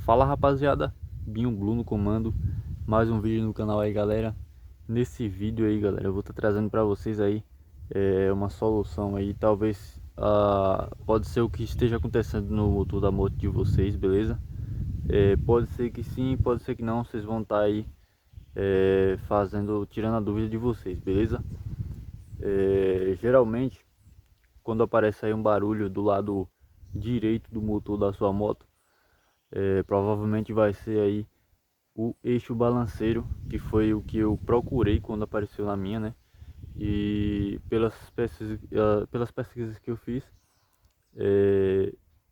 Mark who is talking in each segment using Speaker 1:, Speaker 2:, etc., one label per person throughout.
Speaker 1: Fala rapaziada, Binho Blue no comando, mais um vídeo no canal aí galera. Nesse vídeo aí galera, eu vou estar trazendo para vocês aí uma solução aí, talvez pode ser o que esteja acontecendo no motor da moto de vocês, beleza? Pode ser que sim, pode ser que não, vocês vão estar aí tirando a dúvida de vocês, beleza? Geralmente, quando aparece aí um barulho do lado direito do motor da sua moto, provavelmente vai ser aí o eixo balanceiro, que foi o que eu procurei quando apareceu na minha, né? E pelas pesquisas que eu fiz,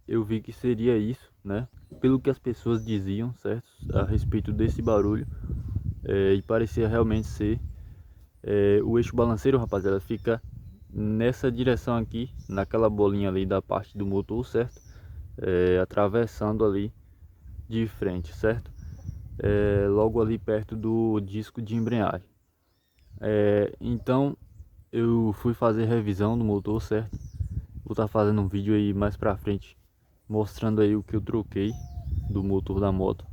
Speaker 1: eu vi que seria isso, né? Pelo que as pessoas diziam, certo? A respeito desse barulho, e parecia realmente ser o eixo balanceiro, rapaziada. Fica nessa direção aqui, naquela bolinha ali da parte do motor, certo? Atravessando ali de frente, certo? Logo ali perto do disco de embreagem. Então eu fui fazer revisão do motor, certo? Vou estar fazendo um vídeo aí mais pra frente mostrando aí o que eu troquei do motor da moto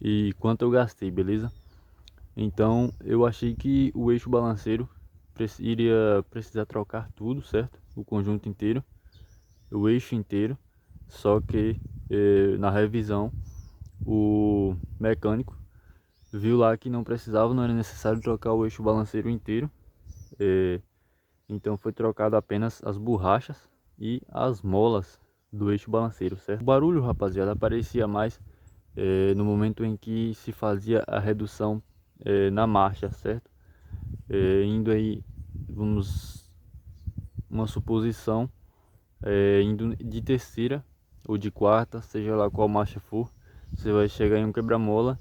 Speaker 1: e quanto eu gastei, beleza? Então eu achei que o eixo balanceiro iria precisar trocar tudo, certo? O conjunto inteiro, o eixo inteiro. Só que na revisão o mecânico viu lá que não precisava, não era necessário trocar o eixo balanceiro inteiro. Então foi trocado apenas as borrachas e as molas do eixo balanceiro, certo? O barulho, rapaziada, aparecia mais no momento em que se fazia a redução na marcha, certo? Indo aí, uma suposição, indo de terceira ou de quarta, seja lá qual marcha for, você vai chegar em um quebra-mola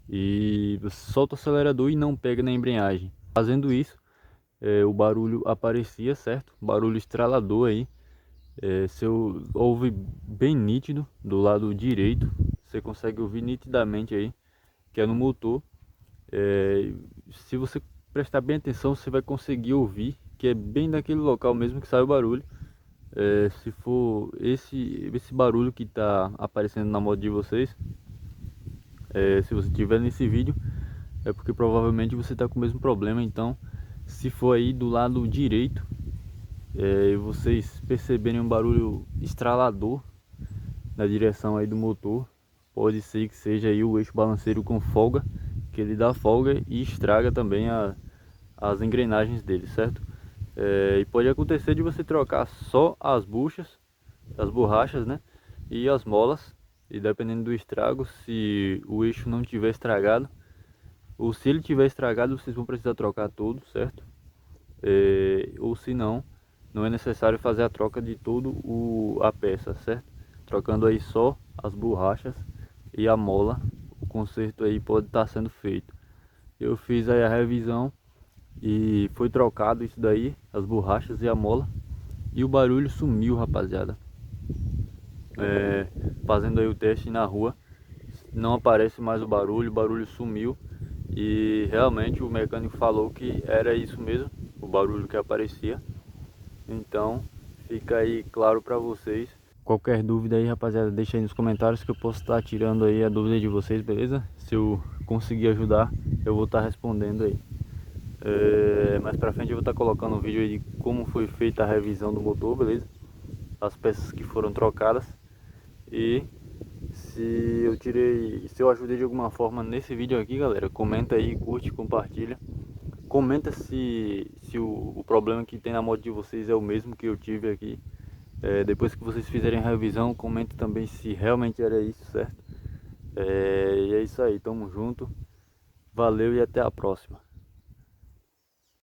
Speaker 1: e você solta o acelerador e não pega na embreagem. Fazendo isso, o barulho aparecia, certo? Barulho estralador aí. Se eu ouve bem nítido do lado direito, você consegue ouvir nitidamente aí, que é no motor. Se você prestar bem atenção, você vai conseguir ouvir que é bem daquele local mesmo que sai o barulho. Se for esse barulho que está aparecendo na moto de vocês, se você tiver nesse vídeo, é porque provavelmente você está com o mesmo problema. Então, se for aí do lado direito, e vocês perceberem um barulho estralador na direção aí do motor, pode ser que seja aí o eixo balanceiro com folga, que ele dá folga e estraga também as engrenagens dele, certo? E pode acontecer de você trocar só as buchas, as borrachas, né? E as molas, e dependendo do estrago, se o eixo não tiver estragado, ou se ele tiver estragado, vocês vão precisar trocar tudo, certo? Ou se não, não é necessário fazer a troca de todo a peça, certo? Trocando aí só as borrachas e a mola, o conserto aí pode estar sendo feito. Eu fiz aí a revisão e foi trocado isso daí, as borrachas e a mola, e o barulho sumiu, rapaziada. Fazendo aí o teste na rua, não aparece mais o barulho sumiu. E realmente o mecânico falou que era isso mesmo, o barulho que aparecia. Então fica aí claro para vocês. Qualquer dúvida aí, rapaziada, deixa aí nos comentários que eu posso estar tirando aí a dúvida de vocês, beleza? Se eu conseguir ajudar, eu vou estar respondendo aí. Mais pra frente eu vou estar colocando um vídeo aí de como foi feita a revisão do motor, beleza? As peças que foram trocadas. E se eu ajudei de alguma forma nesse vídeo aqui, galera, comenta aí, curte, compartilha. Comenta se o problema que tem na moto de vocês é o mesmo que eu tive aqui. Depois que vocês fizerem a revisão, comenta também se realmente era isso, certo? E é isso aí, tamo junto. Valeu e até a próxima.